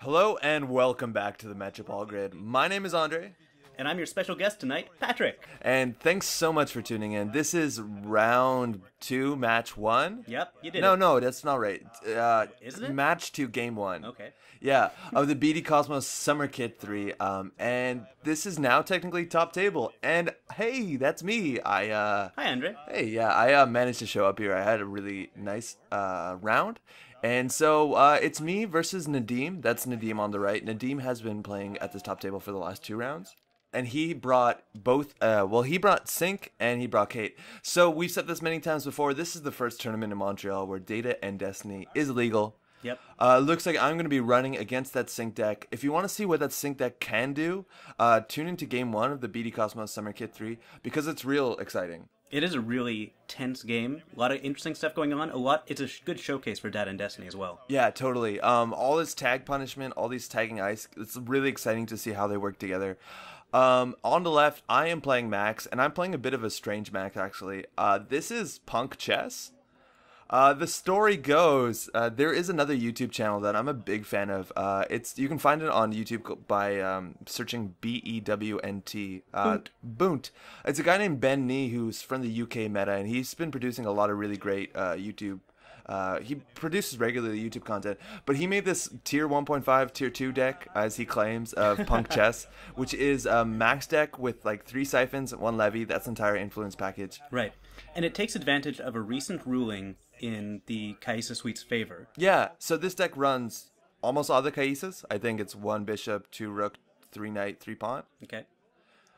Hello and welcome back to the Metropole Grid. My name is Andre. And I'm your special guest tonight, Patrick. And thanks so much for tuning in. This is round 2, match 1. Yep, you did No, it. no, that's not right. Isn't it? Match 2, game 1. Okay. Yeah, of the BD Cosmos Summer Kit 3. And this is now technically top table. And hey, that's me. Hi, Andre. Hey, yeah, I managed to show up here. I had a really nice round. And so it's me versus Nadim. That's Nadim on the right. Nadim has been playing at this top table for the last 2 rounds. And he brought both, he brought Sync and he brought Kate. So we've said this many times before. This is the first tournament in Montreal where Data and Destiny is legal. Yep. Looks like I'm going to be running against that Sync deck. If you want to see what that Sync deck can do, tune into Game 1 of the BD Cosmos Summer Kit 3 because it's real exciting. It is a really tense game. A lot of interesting stuff going on. It's a good showcase for Data and Destiny as well. Yeah, totally. All this tag punishment, all these tagging ice, it's really exciting to see how they work together. On the left, I am playing Max, and I'm playing a bit of a strange Max, actually. This is Punk Chess. The story goes, there is another YouTube channel that I'm a big fan of. You can find it on YouTube by searching BEWNT. Boont. It's a guy named Ben Nee who's from the UK meta, and he's been producing a lot of really great YouTube. He produces regularly YouTube content, but he made this tier 1.5, tier 2 deck, as he claims, of Punk Chess, which is a max deck with like 3 siphons, 1 levy. That's the entire influence package. Right. And it takes advantage of a recent ruling in the Kaisa Suite's favor. Yeah, so this deck runs almost all the Kaisas. I think it's 1 bishop, 2 rook, 3 knight, 3 pawn. Okay.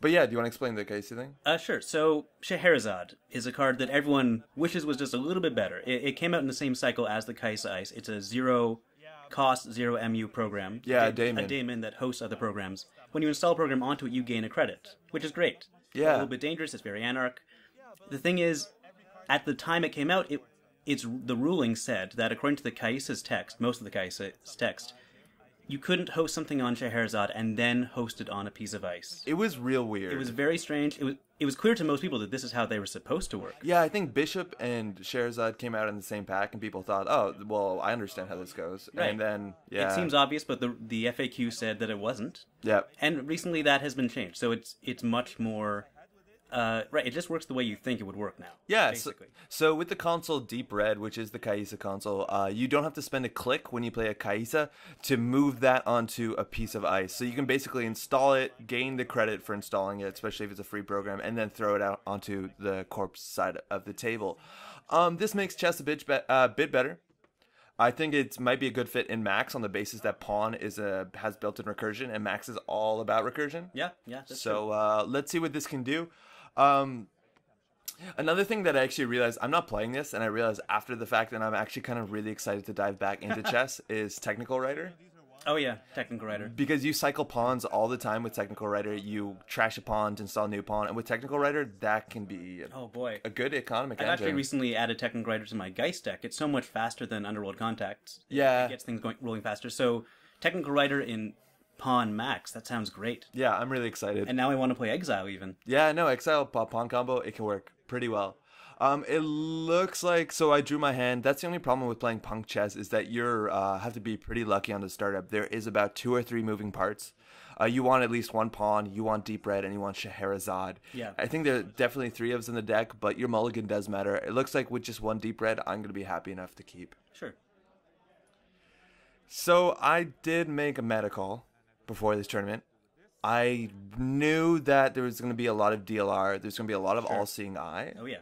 But yeah, do you want to explain the Kaisa thing? Sure. So, Scheherazade is a card that everyone wishes was just a little bit better. It came out in the same cycle as the Kaisa Ice. It's a 0 cost, 0 MU program. Yeah, a daemon. A daemon that hosts other programs. When you install a program onto it, you gain a credit, which is great. Yeah. It's a little bit dangerous. It's very anarch. The thing is, at the time it came out, the ruling said that according to the Kaisa's text, most of the Kaisa's text, you couldn't host something on Scheherazade and then host it on a piece of ice. It was real weird. It was very strange. It was clear to most people that this is how they were supposed to work. Yeah, I think Bishop and Scheherazade came out in the same pack, and people thought, oh, well, I understand how this goes. Right. And then, yeah. It seems obvious, but the FAQ said that it wasn't. Yeah. And recently that has been changed, so it's much more... right, it just works the way you think it would work now. Yeah, basically. So with the console Deep Red, which is the Kaisa console, you don't have to spend a click when you play a Kaisa to move that onto a piece of ice. So you can basically install it, gain the credit for installing it, especially if it's a free program, and then throw it out onto the corpse side of the table. This makes chess a bit better. I think it might be a good fit in Max on the basis that Pawn has built-in recursion, and Max is all about recursion. Yeah, that's so true. Let's see what this can do. Another thing that I actually realized, I'm not playing this, and I realized after the fact that I'm actually kind of really excited to dive back into chess, is Technical Writer. Oh yeah, Technical Writer. Because you cycle pawns all the time with Technical Writer, you trash a pawn to install a new pawn, and with Technical Writer, that can be a good economic engine. I've actually recently added Technical Writer to my Geist deck. It's so much faster than Underworld Contacts. Yeah. It gets things rolling faster. So Technical Writer in Pawn Max, that sounds great. Yeah, I'm really excited. And now I want to play Exile even. Yeah, no, Exile Pawn combo, it can work pretty well. It looks like, so I drew my hand. That's the only problem with playing Punk Chess is that you have to be pretty lucky on the startup. There is about 2 or 3 moving parts. You want at least 1 pawn, you want Deep Red, and you want Scheherazade. Yeah. I think there are definitely 3 of us in the deck, but your mulligan does matter. It looks like with just 1 Deep Red, I'm going to be happy enough to keep. Sure. So I did make a meta call before this tournament. I knew that there was going to be a lot of DLR. There's going to be a lot of all-seeing eye. Oh, yeah.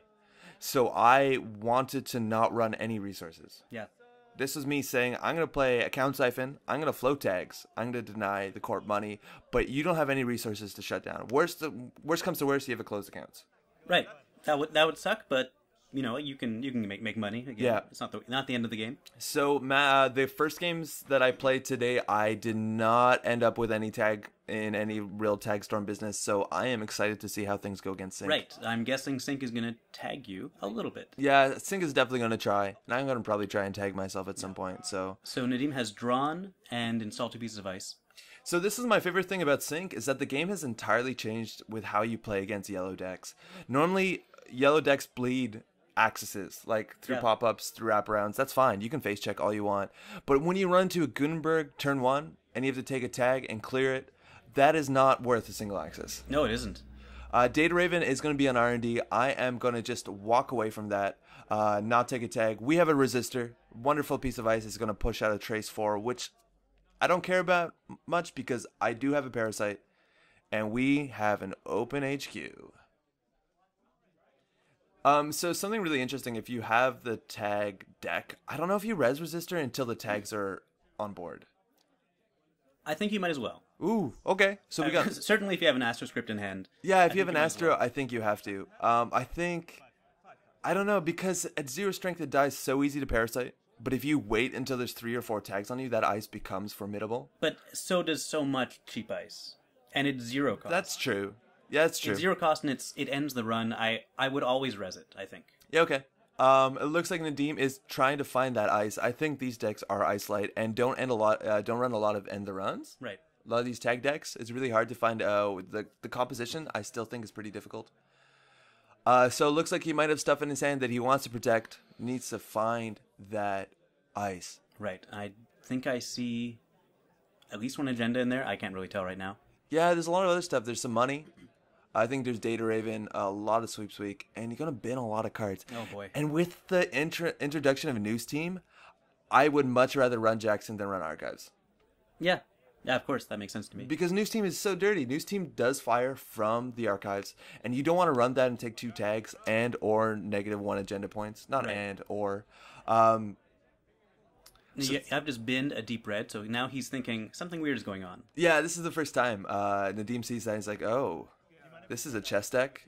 So I wanted to not run any resources. Yeah. This was me saying, I'm going to play Account Siphon, I'm going to float tags, I'm going to deny the corp money, but you don't have any resources to shut down. Worst comes to worst, you have a closed accounts. Right. That would suck, but you know, you can make money. Again, yeah. It's not the end of the game. So the first games that I played today, I did not end up with any tag in any real tag storm business, so I am excited to see how things go against Sync. Right. I'm guessing Sync is going to tag you a little bit. Yeah, Sync is definitely going to try, and I'm going to probably try and tag myself at some point. So Nadim has drawn and installed 2 pieces of ice. So this is my favorite thing about Sync, is that the game has entirely changed with how you play against yellow decks. Normally, yellow decks bleed accesses, like through pop-ups, through wraparounds. That's fine. You can face check all you want. But when you run to a Gutenberg turn 1, and you have to take a tag and clear it. That is not worth a single access. No, it isn't. Data Raven is going to be on R&D. I am going to just walk away from that, not take a tag. We have a resistor. Wonderful piece of ice is going to push out a trace 4, which I don't care about much because I do have a parasite, and we have an open HQ. So something really interesting, if you have the tag deck, I don't know if you res resistor until the tags are on board. I think you might as well. Ooh, okay. So we got certainly if you have an Astro script in hand. Yeah, if you have an Astro, I think you have to. I don't know, because at 0 strength it dies so easy to parasite. But if you wait until there's 3 or 4 tags on you, that ice becomes formidable. But so does so much cheap ice, and it's 0 cost. That's true. Yeah, it's true. It's 0 cost and it ends the run. I would always res it, I think. Yeah, okay. It looks like Nadim is trying to find that ice. I think these decks are ice light and don't run a lot of end the runs. Right. A lot of these tag decks, it's really hard to find. The composition I still think is pretty difficult. So it looks like he might have stuff in his hand that he wants to protect. Needs to find that ice. Right. I think I see at least one agenda in there. I can't really tell right now. Yeah, there's a lot of other stuff. There's some money. I think there's Data Raven, a lot of Sweeps Week, and you're going to bin a lot of cards. Oh, boy. And with the introduction of a news team, I would much rather run Jackson than run Archives. Yeah. Yeah, of course. That makes sense to me. Because News Team is so dirty. News Team does fire from the Archives, and you don't want to run that and take 2 tags and or -1 agenda points. Not right. and or. You have just binned a deep red, so now he's thinking something weird is going on. Yeah, this is the first time. Nadim sees that and he's like, oh, this is a chess deck?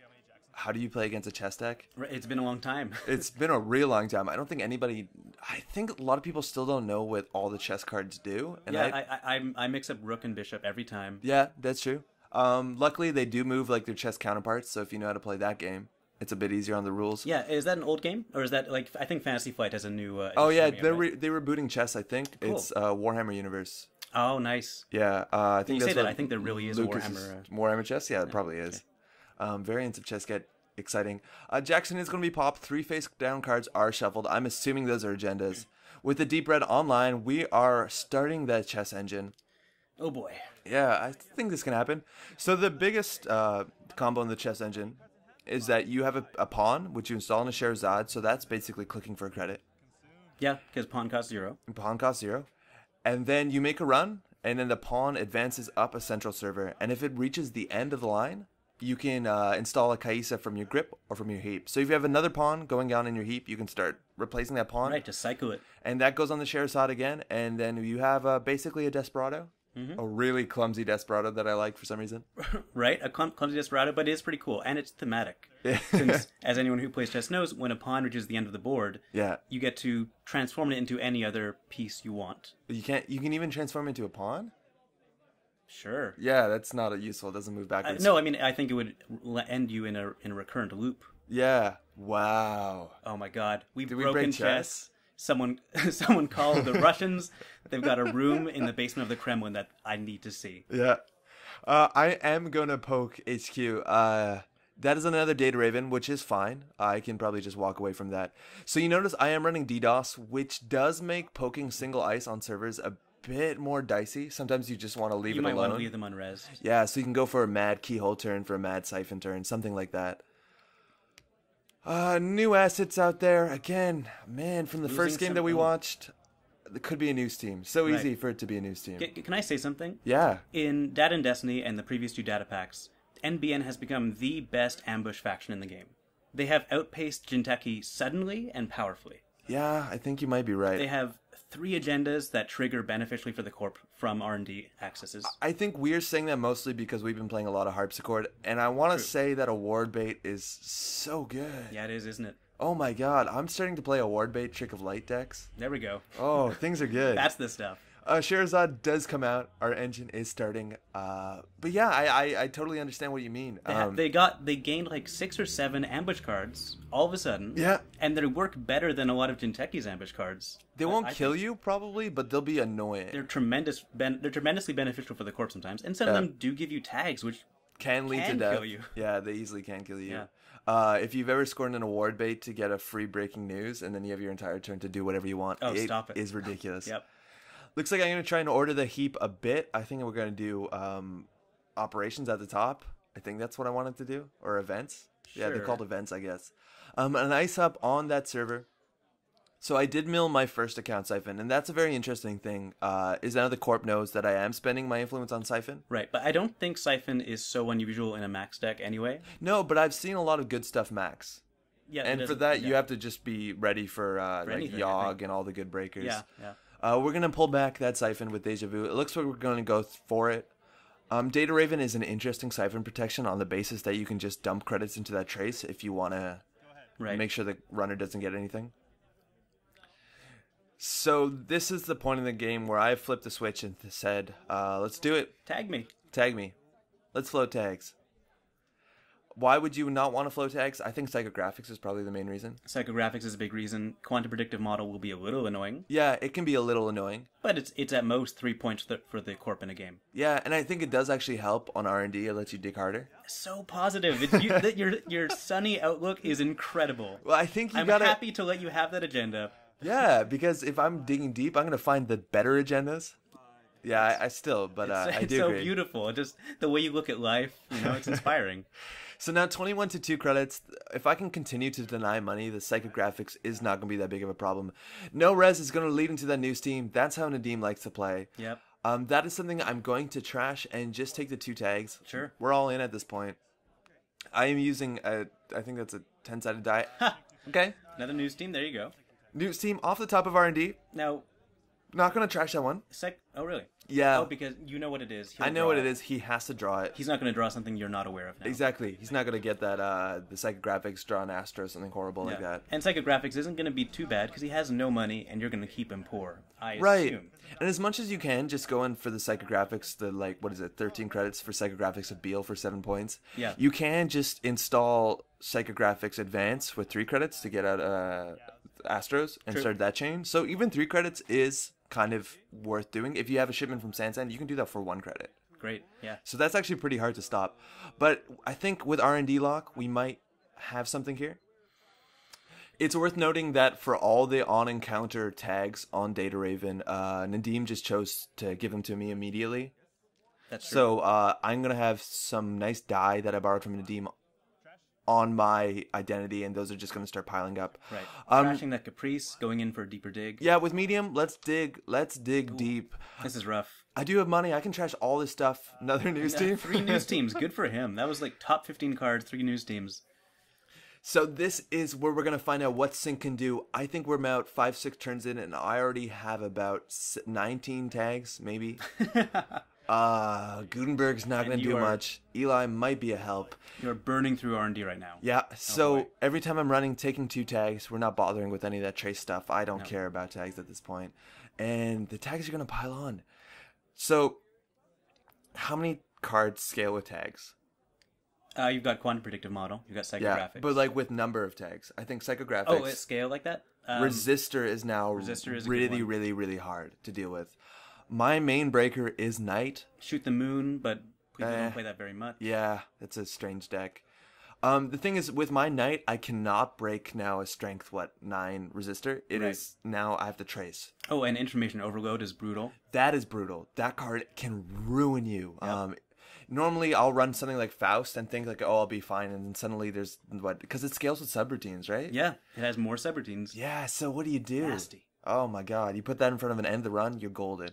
How do you play against a chess deck? It's been a long time. It's been a real long time. I don't think anybody... I think a lot of people still don't know what all the chess cards do. And I mix up rook and bishop every time. Yeah, that's true. Luckily, they do move like their chess counterparts, so if you know how to play that game, it's a bit easier on the rules. Yeah, is that an old game? Or is that, like, I think Fantasy Flight has a new... oh, yeah, they're rebooting chess, I think. Cool. It's Warhammer Universe. Oh, nice. Yeah, I think that's I think there really is Lucas Warhammer... Warhammer chess? Yeah, it probably is. Variants of chess get exciting. Jackson is going to be popped. 3 face-down cards are shuffled. I'm assuming those are agendas. With the Deep Red online, we are starting that chess engine. Oh, boy. Yeah, I think this can happen. So the biggest combo in the chess engine is that you have a pawn, which you install in a Sherazade, so that's basically clicking for a credit. Yeah, because pawn costs 0. Pawn costs 0. And then you make a run, and then the pawn advances up a central server. And if it reaches the end of the line, you can install a Kaisa from your grip or from your heap. So if you have another pawn going down in your heap, you can start replacing that pawn. Right, just cycle it. And that goes on the Sherazade again, and then you have basically a Desperado. Mm-hmm. A really clumsy Desperado that I like for some reason. Right, a clumsy Desperado, but it is pretty cool, and it's thematic. Since, as anyone who plays chess knows, when a pawn reaches the end of the board, you get to transform it into any other piece you want. You can even transform it into a pawn? Sure. Yeah, that's not useful. It doesn't move backwards. No, I mean, I think it would end you in a recurrent loop. Yeah. Wow. Oh my God, we've broken chess. Someone called the Russians. They've got a room in the basement of the Kremlin that I need to see. Yeah. I am going to poke HQ. That is another Data Raven, which is fine. I can probably just walk away from that. So you notice I am running DDoS, which does make poking single ice on servers a bit more dicey. Sometimes you just want to leave it alone. You might want to leave them unresed. Yeah, so you can go for a mad keyhole turn, for a mad siphon turn, something like that. New assets out there. Again, man, from the first game that we watched, it could be a news team. So easy for it to be a news team. Can I say something? Yeah. In Data and Destiny and the previous 2 data packs, NBN has become the best ambush faction in the game. They have outpaced Jinteki suddenly and powerfully. Yeah, I think you might be right. They have 3 agendas that trigger beneficially for the Corp from R&D accesses. I think we're saying that mostly because we've been playing a lot of Harpsichord, and I want to say that Award Bait is so good. Yeah, it is, isn't it? Oh my God, I'm starting to play Award Bait Trick of Light decks. There we go. Oh, things are good. That's the stuff. Sherazade does come out. Our engine is starting. But yeah, I totally understand what you mean. They gained like 6 or 7 ambush cards all of a sudden. Yeah. And they work better than a lot of Jinteki's ambush cards. They won't kill you probably, but they'll be annoying. They're tremendously beneficial for the corp sometimes, and some of them do give you tags, which can lead to death. Kill you. Yeah, they easily can kill you. Yeah. If you've ever scored an award bait to get a free breaking news, and then you have your entire turn to do whatever you want, stop it. Is ridiculous. Yep. Looks like I'm going to try and order the heap a bit. I think we're going to do operations at the top. I think that's what I wanted to do. Or events. Sure. Yeah, they're called events, I guess. An ice hub on that server. So I did mill my first account Siphon, and that's a very interesting thing. Is now the corp knows that I am spending my influence on Siphon. Right, but I don't think Siphon is so unusual in a Max deck anyway. No, but I've seen a lot of good stuff Max. Yeah, and for that, you have to just be ready for like anything, Yogg and all the good breakers. Yeah, yeah. We're going to pull back that Siphon with Deja Vu. It looks like we're going to go for it. Data Raven is an interesting Siphon protection on the basis that you can just dump credits into that trace if you want to make sure the runner doesn't get anything. So this is the point in the game where I flipped the switch and said, let's do it. Tag me. Tag me. Let's float tags. Why would you not want to float tags? I think psychographics is probably the main reason. Psychographics is a big reason. Quantum predictive model will be a little annoying. Yeah, it can be a little annoying. But it's at most 3 points for the corp in a game. Yeah, and I think it does actually help on R&D. It lets you dig harder. So positive. Your sunny outlook is incredible. Well, I think I'm happy to let you have that agenda. Yeah, because if I'm digging deep, I'm going to find the better agendas. Yeah, I still, but I do It's so agree. beautiful. Just the way you look at life, it's inspiring. So now 21 to 2 credits. If I can continue to deny money, the psychographics is not going to be that big of a problem. No res is going to lead into that news team. That's how Nadim likes to play. Yep. That is something I'm going to trash and just take the 2 tags. Sure. We're all in at this point. I am using I think that's a 10-sided die. Okay. Another news team. There you go. News team off the top of R&D. Now, not going to trash that one. Oh, really? Yeah. Oh, because you know what it is. I know what it is. He has to draw it. He's not going to draw something you're not aware of now. Exactly. He's not going to get that, the psychographics, draw an Astro, something horrible like that. And psychographics isn't going to be too bad because he has no money and you're going to keep him poor, I right. assume. And as much as you can, just go in for the psychographics, 13 credits for psychographics of Beal for 7 points. Yeah. You can just install psychographics advance with 3 credits to get out Astros and start that chain. So even 3 credits is kind of worth doing. If you have a shipment from Sansan, you can do that for 1 credit. Great, yeah. So that's actually pretty hard to stop. But I think with R&D lock, we might have something here. It's worth noting that for all the on-encounter tags on Data Raven, Nadim just chose to give them to me immediately. That's true. So I'm going to have some nice dye that I borrowed from Nadim on my identity, and those are just going to start piling up. Right. Crashing that Caprice, going in for a deeper dig. Yeah, with medium, let's dig deep. This is rough. I do have money. I can trash all this stuff. Another news team. 3 news teams. Good for him. That was like top 15 cards, 3 news teams. So this is where we're going to find out what Sync can do. I think we're about 5-6 turns in, and I already have about 19 tags, maybe. Gutenberg's not going to do much. Eli might be a help. You're burning through R&D right now. Yeah, so every time I'm running, taking 2 tags, we're not bothering with any of that trace stuff. I don't care about tags at this point. And the tags are going to pile on. So, how many cards scale with tags? You've got quantum predictive model. You've got psychographics. Yeah, but like with number of tags. I think psychographics... Oh, at scale like that? Resistor is now really, really, really hard to deal with. My main breaker is Knight. Shoot the Moon, but people don't play that very much. Yeah, it's a strange deck. The thing is, with my Knight, I cannot break now a strength, 9 resistor. It is now, I have to trace. Oh, and information overload is brutal. That is brutal. That card can ruin you. Yep. Normally, I'll run something like Faust and think like, oh, I'll be fine. And then suddenly there's, because it scales with subroutines, right? Yeah, it has more subroutines. Yeah, so what do you do? Nasty. Oh my god, you put that in front of an end of the run, you're golden.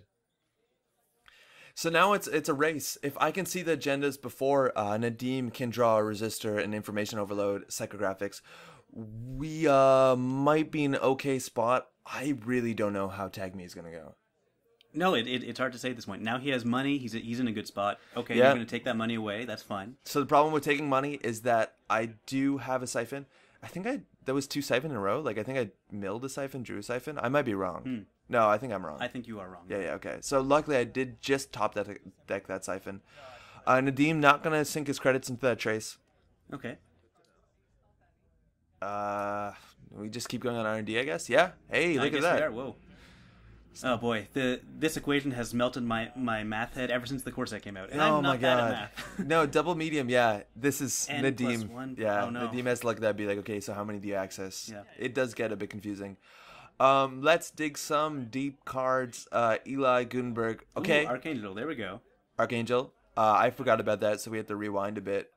So now it's a race. If I can see the agendas before Nadim can draw a resistor and information overload psychographics, we might be in an okay spot. I really don't know how Tag Me is going to go. No, it's hard to say at this point. Now he has money. He's in a good spot. Okay, you're going to take that money away. That's fine. So the problem with taking money is that I do have a siphon. I think there was 2 siphon in a row. Like I think I milled a siphon, drew a siphon. I might be wrong. No, I think I'm wrong. I think you are wrong. Yeah, okay. So luckily I did just top deck that siphon. Nadim not going to sink his credits into that trace. Okay. We just keep going on R&D, I guess. Yeah. Hey, look at that. Whoa. Oh boy, this equation has melted my math head ever since the core set came out. And I'm not bad at math. No, double medium, yeah. This is N Nadim. +1. Yeah, oh, no. Nadim has to look at that and be like, okay, so how many do you access? Yeah. It does get a bit confusing. Let's dig some deep cards. Eli Gutenberg. Okay. Ooh, Archangel, there we go. Archangel. I forgot about that, so we have to rewind a bit.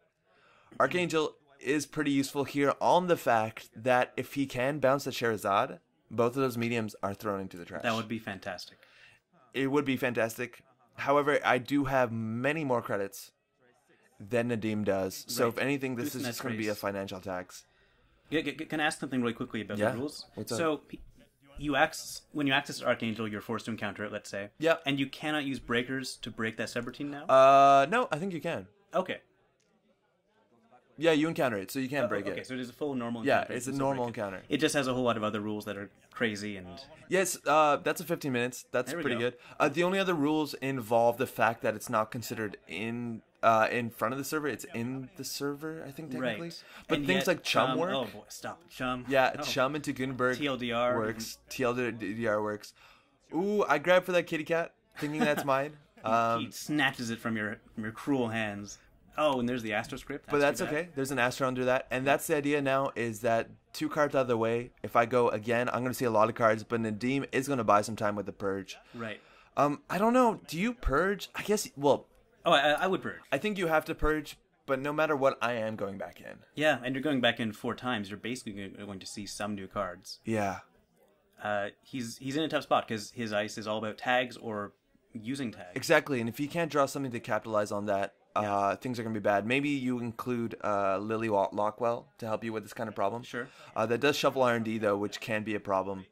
Archangel is pretty useful here on the fact that if he can bounce the Sherazade, both of those mediums are thrown into the trash. That would be fantastic. It would be fantastic. However, I do have many more credits than Nadim does. So if anything, this is just going to be a financial tax. Can I ask something really quickly about the rules? What's up? So when you access Archangel, you're forced to encounter it, let's say. Yeah. And you cannot use breakers to break that subroutine now? No, I think you can. Okay. Yeah, you encounter it, so you can't break it. Okay, so it is a full normal Yeah, encounter. it's a normal encounter. It just has a whole lot of other rules that are crazy and... Yes, that's a 15 minutes. That's pretty good. The only other rules involve the fact that it's not considered in front of the server. It's in the server, I think, technically. Right. But and things like chum work. Oh, boy, stop. Chum. Yeah, chum into Gutenberg TLDR works. TLDR works. Ooh, I grabbed for that kitty cat, thinking that's mine. He snatches it from your cruel hands. Oh, and there's the Astro script. But that's okay. There's an Astro under that. And that's the idea now, is that 2 cards out of the way. If I go again, I'm going to see a lot of cards, but Nadim is going to buy some time with the Purge. Right. I don't know. Do you Purge? I guess, well... Oh, I would Purge. I think you have to Purge, but no matter what, I am going back in. Yeah, and you're going back in 4 times. You're basically going to see some new cards. Yeah. He's in a tough spot, because his ice is all about tags or using tags. Exactly, and if he can't draw something to capitalize on that, things are going to be bad. Maybe you include Lily Lockwell to help you with this kind of problem. Sure. That does shuffle R&D, though, which can be a problem.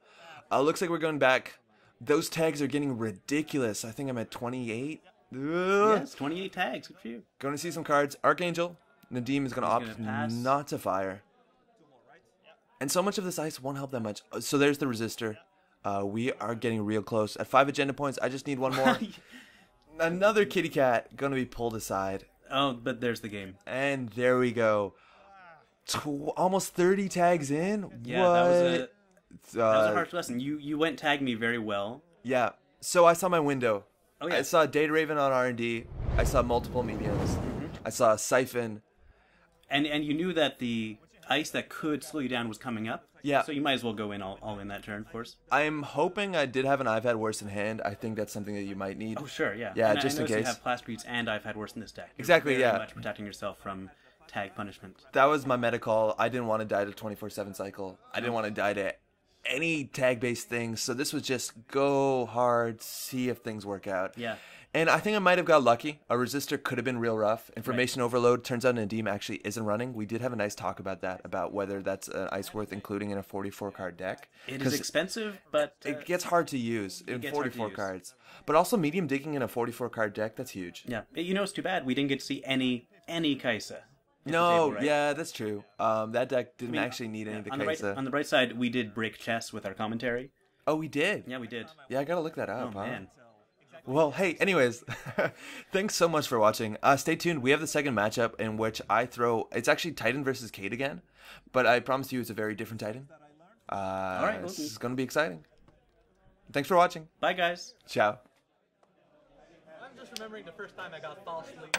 Looks like we're going back. Those tags are getting ridiculous. I think I'm at 28. Yes, 28 tags. Good for you. Going to see some cards. Archangel. Nadim is going to opt not to fire. And so much of this ice won't help that much. So there's the resistor. We are getting real close. At 5 agenda points, I just need one more. Another kitty cat going to be pulled aside. Oh, but there's the game. And there we go. Almost 30 tags in? Yeah, what? that was a harsh lesson. You went tag me very well. Yeah. So I saw my window. Oh, yeah. I saw Data Raven on R&D. I saw multiple mediums. I saw a Siphon. And you knew that the ice that could slow you down was coming up. Yeah. So you might as well go in all in that turn, of course. I'm hoping I did have an I've Had Worse in hand. I think that's something that you might need. Oh, sure, yeah. Yeah, and just in case. You have Plastreeds and I've Had Worse in this deck. You're Exactly, very yeah. much protecting yourself from tag punishment. That was my meta call. I didn't want to die to 24/7 cycle. I didn't want to die to any tag-based things. So this was just go hard, see if things work out. Yeah. And I think I might have got lucky. A resistor could have been real rough. Information overload. Turns out Nadim actually isn't running. We did have a nice talk about that, about whether that's an ice worth including in a 44-card deck. It is expensive, but... it gets hard to use in 44 cards. But also medium digging in a 44-card deck, that's huge. Yeah. You know, it's too bad. We didn't get to see any Kaisa. No, table, right? Yeah, that's true. That deck didn't actually need any of the Kaisa. On the bright side, we did break chess with our commentary. Oh, we did? Yeah, we did. Yeah, I gotta look that up. Oh, man. Well, hey, anyways, thanks so much for watching. Stay tuned. We have the second matchup in which I throw... It's actually Titan versus Kate again, but I promise you it's a very different Titan. All right, this is going to be exciting. Thanks for watching. Bye, guys. Ciao. I'm just remembering the first time I got falsely.